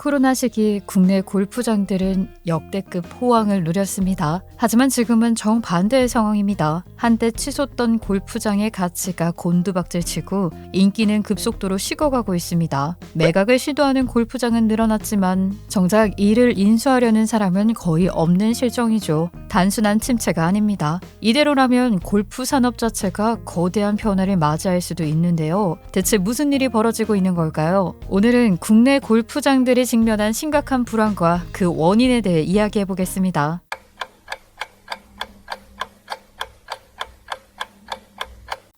코로나 시기 국내 골프장들은 역대급 호황을 누렸습니다. 하지만 지금은 정반대의 상황입니다. 한때 치솟던 골프장의 가치가 곤두박질치고 인기는 급속도로 식어가고 있습니다. 매각을 시도하는 골프장은 늘어났지만 정작 이를 인수하려는 사람은 거의 없는 실정이죠. 단순한 침체가 아닙니다. 이대로라면 골프 산업 자체가 거대한 변화를 맞이할 수도 있는데요. 대체 무슨 일이 벌어지고 있는 걸까요? 오늘은 국내 골프장들이 직면한 심각한 불안과 그 원인에 대해 이야기해 보겠습니다.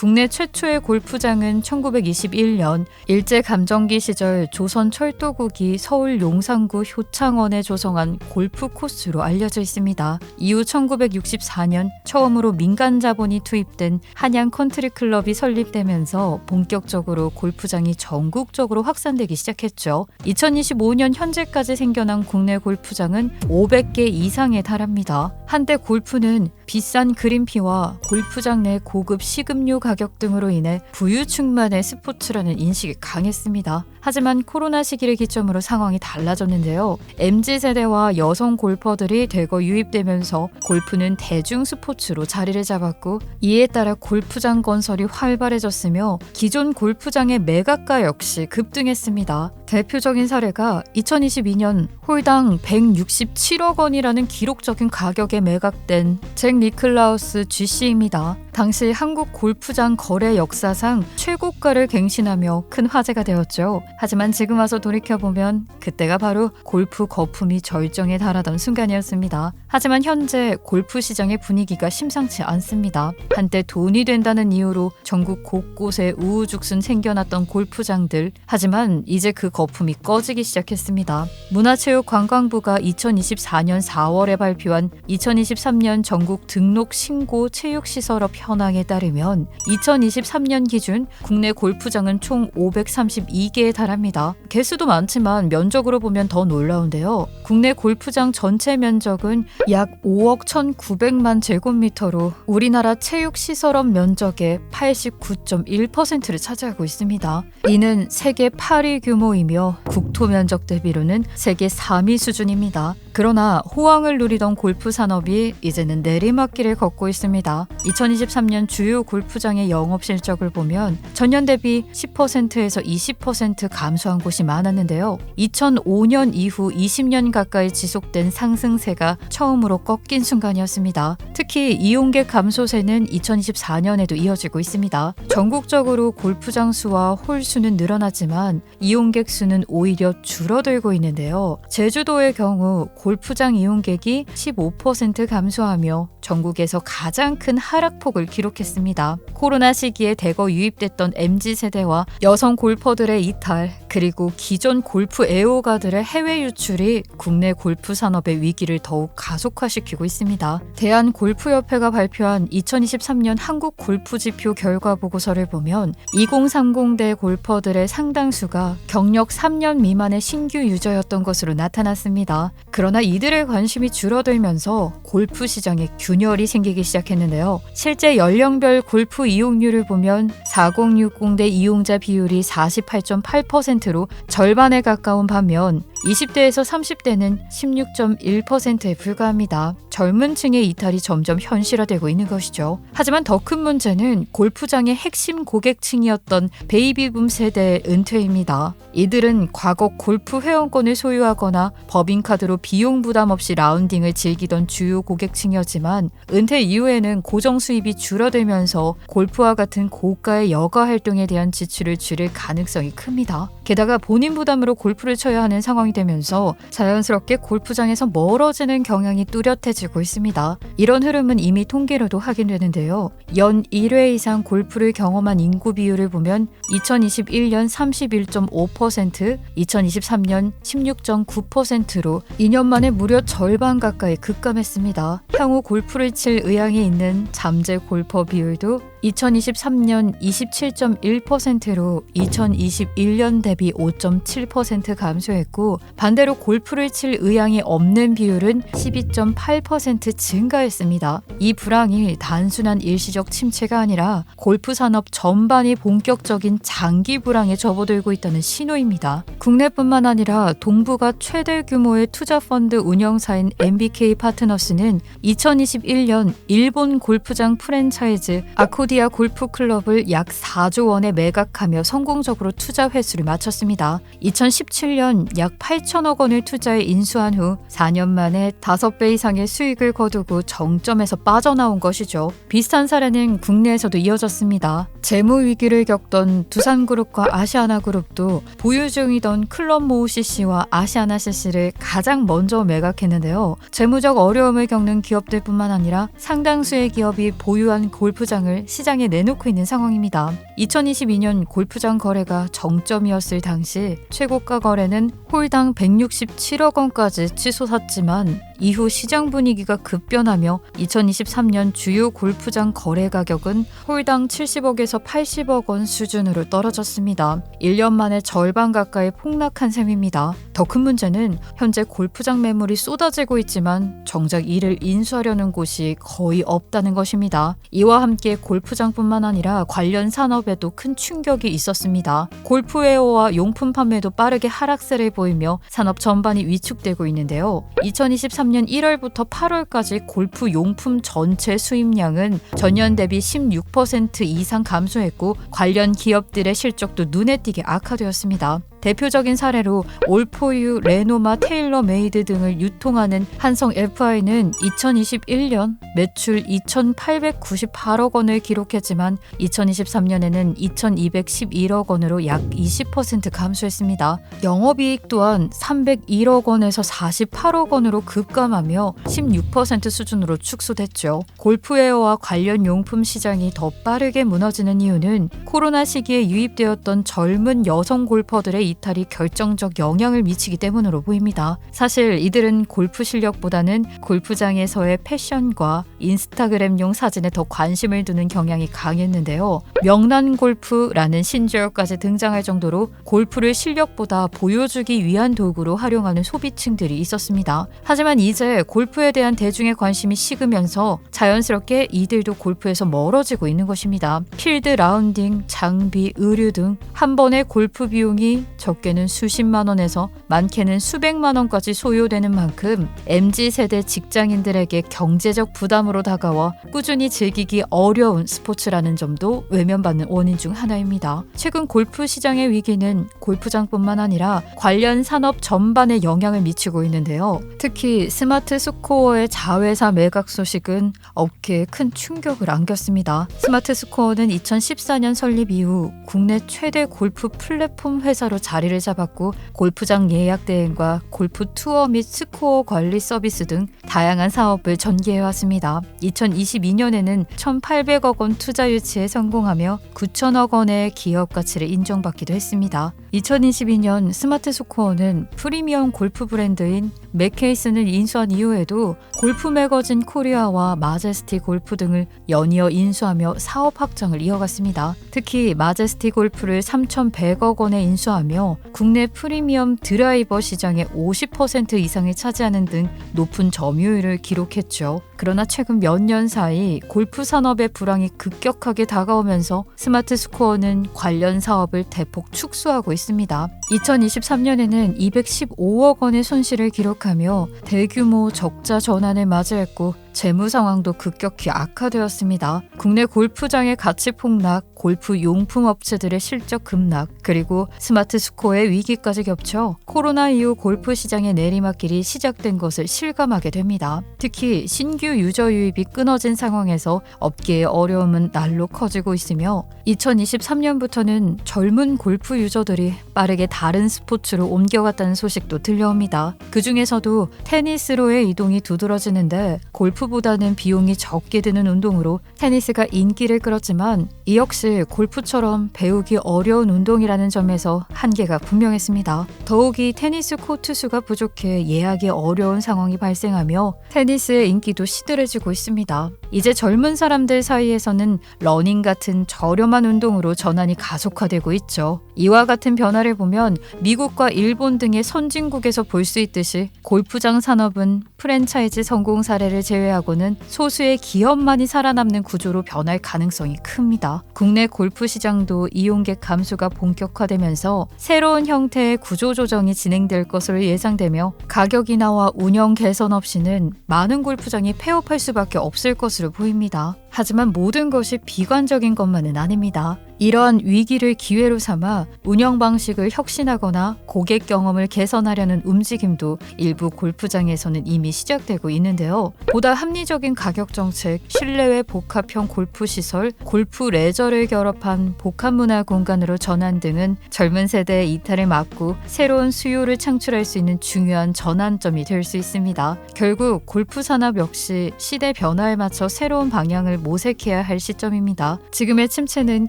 국내 최초의 골프장은 1921년 일제감정기 시절 조선철도국이 서울 용산구 효창원에 조성한 골프 코스로 알려져 있습니다. 이후 1964년 처음으로 민간 자본이 투입된 한양 컨트리클럽이 설립되면서 본격적으로 골프장이 전국적으로 확산되기 시작했죠. 2025년 현재까지 생겨난 국내 골프장은 500개 이상에 달합니다. 한때 골프는 비싼 그린피와 골프장 내 고급 식음료 가격 등으로 인해 부유층만의 스포츠라는 인식이 강했습니다. 하지만 코로나 시기를 기점으로 상황이 달라졌는데요. MZ세대와 여성 골퍼들이 대거 유입되면서 골프는 대중 스포츠로 자리를 잡았고 이에 따라 골프장 건설이 활발해졌으며 기존 골프장의 매각가 역시 급등했습니다. 대표적인 사례가 2022년 홀당 167억 원이라는 기록적인 가격에 매각된 잭 니클라우스 GC입니다. 당시 한국 골프장 거래 역사상 최고가를 갱신하며 큰 화제가 되었죠. 하지만 지금 와서 돌이켜보면 그때가 바로 골프 거품이 절정에 달하던 순간이었습니다. 하지만 현재 골프 시장의 분위기가 심상치 않습니다. 한때 돈이 된다는 이유로 전국 곳곳에 우후죽순 생겨났던 골프장들. 하지만 이제 그 거품이 꺼지기 시작했습니다. 문화체육관광부가 2024년 4월에 발표한 2023년 전국 등록 신고 체육시설업 현황에 따르면 2023년 기준 국내 골프장은 총 532개에 달합니다. 개수도 많지만 면적으로 보면 더 놀라운데요. 국내 골프장 전체 면적은 약 5억 1,900만 제곱미터로 우리나라 체육시설업 면적의 89.1%를 차지하고 있습니다. 이는 세계 8위 규모이며 국토 면적 대비로는 세계 3위 수준입니다. 그러나 호황을 누리던 골프 산업이 이제는 내리막길을 걷고 있습니다. 2023년 주요 골프장의 영업 실적을 보면 전년 대비 10%에서 20% 감소한 곳이 많았는데요. 2005년 이후 20년 가까이 지속된 상승세가 처음으로 꺾인 순간이었습니다. 특히 이용객 감소세는 2024년에도 이어지고 있습니다. 전국적으로 골프장 수와 홀 수는 늘어났지만 이용객 수는 오히려 줄어들고 있는데요. 제주도의 경우 골프장 이용객이 15% 감소하며 전국에서 가장 큰 하락폭을 기록했습니다. 코로나 시기에 대거 유입됐던 MZ세대와 여성 골퍼들의 이탈, 그리고 기존 골프 애호가들의 해외 유출이 국내 골프 산업의 위기를 더욱 가속화시키고 있습니다. 대한골프협회가 발표한 2023년 한국 골프 지표 결과 보고서를 보면 2030대 골퍼들의 상당수가 경력 3년 미만의 신규 유저였던 것으로 나타났습니다. 그러나 이들의 관심이 줄어들면서 골프 시장에 균열이 생기기 시작했는데요. 실제 연령별 골프 이용률을 보면 4060대 이용자 비율이 48.8%로 절반에 가까운 반면 20대에서 30대는 16.1%에 불과합니다. 젊은 층의 이탈이 점점 현실화되고 있는 것이죠. 하지만 더 큰 문제는 골프장의 핵심 고객층이었던 베이비붐 세대의 은퇴입니다. 이들은 과거 골프 회원권을 소유하거나 법인카드로 비용 부담 없이 라운딩을 즐기던 주요 고객층이었지만 은퇴 이후에는 고정 수입이 줄어들면서 골프와 같은 고가의 여가 활동에 대한 지출을 줄일 가능성이 큽니다. 게다가 본인 부담으로 골프를 쳐야 하는 상황이 되면서 자연스럽게 골프장에서 멀어지는 경향이 뚜렷해지고 있습니다. 이런 흐름은 이미 통계로도 확인되는데로 연 1회 이상 골프를 경험한 인구 비율을 보면 2021년 31.5%, 2023년 16.9%로 2년 만에 무려 절반 가까이 급감했습니다. 향후 골프를 칠 의향이 있는 잠재 골퍼 비율도 2023년 27.1%로 2021년 대비 5.7% 감소했고 반대로 골프를 칠 의향이 없는 비율은 12.8% 증가했습니다. 이 불황이 단순한 일시적 침체가 아니라 골프 산업 전반이 본격적인 장기 불황에 접어들고 있다는 신호입니다. 국내뿐만 아니라 동부가 최대 규모의 투자 펀드 운영사인 MBK 파트너스는 2021년 일본 골프장 프랜차이즈 아코디아 골프 클럽을 약 4조 원에 매각하며 성공적으로 투자 회수를 마쳤습니다. 2017년 약 8천억 원을 투자해 인수한 후 4년 만에 5배 이상의 수익을 거두고 정점에서 빠져나온 것이죠. 비슷한 사례는 국내에서도 이어졌습니다. 재무 위기를 겪던 두산그룹과 아시아나그룹도 보유 중이던 클럽모 CC와 아시아나 CC를 가장 먼저 매각했는데요. 재무적 어려움을 겪는 기업들뿐만 아니라 상당수의 기업이 보유한 골프장을 시장에 내놓고 있는 상황입니다. 2022년 골프장 거래가 정점이었을 당시 최고가 거래는 홀당 167억 원까지 치솟았지만 이후 시장 분위기가 급변하며 2023년 주요 골프장 거래 가격은 홀당 70억에서 80억 원 수준으로 떨어졌습니다. 1년 만에 절반 가까이 폭락한 셈입니다. 더 큰 문제는 현재 골프장 매물이 쏟아지고 있지만 정작 이를 인수하려는 곳이 거의 없다는 것입니다. 이와 함께 골프장뿐만 아니라 관련 산업에도 큰 충격이 있었습니다. 골프웨어와 용품 판매도 빠르게 하락세를 보이며 산업 전반이 위축되고 있는데요. 2023년 1월부터 8월까지 골프 용품 전체 수입량은 전년 대비 16% 이상 감소했고 관련 기업들의 실적도 눈에 띄게 악화되었습니다. 대표적인 사례로 올포유, 레노마, 테일러메이드 등을 유통하는 한성 FI는 2021년 매출 2,898억 원을 기록했지만 2023년에는 2,211억 원으로 약 20% 감소했습니다. 영업이익 또한 301억 원에서 48억 원으로 급감하며 16% 수준으로 축소됐죠. 골프웨어와 관련 용품 시장이 더 빠르게 무너지는 이유는 코로나 시기에 유입되었던 젊은 여성 골퍼들의 이탈이 결정적 영향을 미치기 때문으로 보입니다. 사실 이들은 골프 실력보다는 골프장에서의 패션과 인스타그램용 사진에 더 관심을 두는 경향이 강했는데요. 명란 골프라는 신조어까지 등장할 정도로 골프를 실력보다 보여주기 위한 도구로 활용하는 소비층들이 있었습니다. 하지만 이제 골프에 대한 대중의 관심이 식으면서 자연스럽게 이들도 골프에서 멀어지고 있는 것입니다. 필드 라운딩, 장비, 의류 등 한 번의 골프 비용이 적게는 수십만 원에서 많게는 수백만 원까지 소요되는 만큼 MZ세대 직장인들에게 경제적 부담으로 다가와 꾸준히 즐기기 어려운 스포츠라는 점도 외면받는 원인 중 하나입니다. 최근 골프 시장의 위기는 골프장뿐만 아니라 관련 산업 전반에 영향을 미치고 있는데요. 특히 스마트 스코어의 자회사 매각 소식은 업계에 큰 충격을 안겼습니다. 스마트 스코어는 2014년 설립 이후 국내 최대 골프 플랫폼 회사로 자리를 잡았고 골프장 예약 대행과 골프 투어 및 스코어 관리 서비스 등 다양한 사업을 전개해왔습니다. 2022년에는 1,800억 원 투자 유치에 성공하며 9천억 원의 기업 가치를 인정받기도 했습니다. 2022년 스마트 스코어는 프리미엄 골프 브랜드인 맥케이슨을 인수한 이후에도 골프 매거진 코리아와 마제스티 골프 등을 연이어 인수하며 사업 확장을 이어갔습니다. 특히 마제스티 골프를 3,100억 원에 인수하며 국내 프리미엄 드라이버 시장의 50% 이상을 차지하는 등 높은 점유율을 기록했죠. 그러나 최근 몇 년 사이 골프 산업의 불황이 급격하게 다가오면서 스마트 스코어는 관련 사업을 대폭 축소하고 있습니다. 2023년에는 215억 원의 손실을 기록하며 대규모 적자 전환을 맞이했고 재무 상황도 급격히 악화되었습니다. 국내 골프장의 가치 폭락, 골프 용품 업체들의 실적 급락, 그리고 스마트 스코어의 위기까지 겹쳐 코로나 이후 골프 시장의 내리막길이 시작된 것을 실감하게 됩니다. 특히 신규 유저 유입이 끊어진 상황에서 업계의 어려움은 날로 커지고 있으며 2023년부터는 젊은 골프 유저들이 빠르게 다른 스포츠로 옮겨갔다는 소식도 들려옵니다. 그 중에서도 테니스로의 이동이 두드러지는데 골프보다는 비용이 적게 드는 운동으로 테니스가 인기를 끌었지만 이 역시 골프처럼 배우기 어려운 운동이라는 점에서 한계가 분명했습니다. 더욱이 테니스 코트 수가 부족해 예약이 어려운 상황이 발생하며 테니스의 인기도 시들해지고 있습니다. 이제 젊은 사람들 사이에서는 러닝 같은 저렴한 운동으로 전환이 가속화되고 있죠. 이와 같은 변화를 보면 미국과 일본 등의 선진국에서 볼 수 있듯이 골프장 산업은 프랜차이즈 성공 사례를 제외하고는 소수의 기업만이 살아남는 구조로 변할 가능성이 큽니다. 국내 골프 시장도 이용객 감소가 본격화되면서 새로운 형태의 구조조정이 진행될 것으로 예상되며 가격 인하와 운영 개선 없이는 많은 골프장이 폐업할 수밖에 없을 것으로 보입니다. 하지만 모든 것이 비관적인 것만은 아닙니다. 이러한 위기를 기회로 삼아 운영 방식을 혁신하거나 고객 경험을 개선하려는 움직임도 일부 골프장에서는 이미 시작되고 있는데요. 보다 합리적인 가격 정책, 실내외 복합형 골프 시설, 골프 레저를 결합한 복합 문화 공간으로 전환 등은 젊은 세대의 이탈을 막고 새로운 수요를 창출할 수 있는 중요한 전환점이 될 수 있습니다. 결국 골프 산업 역시 시대 변화에 맞춰 새로운 방향을 모색해야 할 시점입니다. 지금의 침체는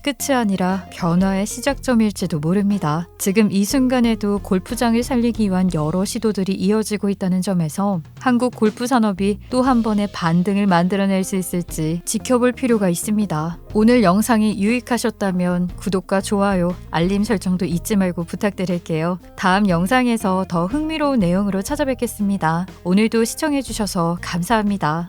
끝이 아니라 변화의 시작점일지도 모릅니다. 지금 이 순간에도 골프장을 살리기 위한 여러 시도들이 이어지고 있다는 점에서 한국 골프 산업이 또 한 번의 반등을 만들어낼 수 있을지 지켜볼 필요가 있습니다. 오늘 영상이 유익하셨다면 구독과 좋아요, 알림 설정도 잊지 말고 부탁드릴게요. 다음 영상에서 더 흥미로운 내용으로 찾아뵙겠습니다. 오늘도 시청해주셔서 감사합니다.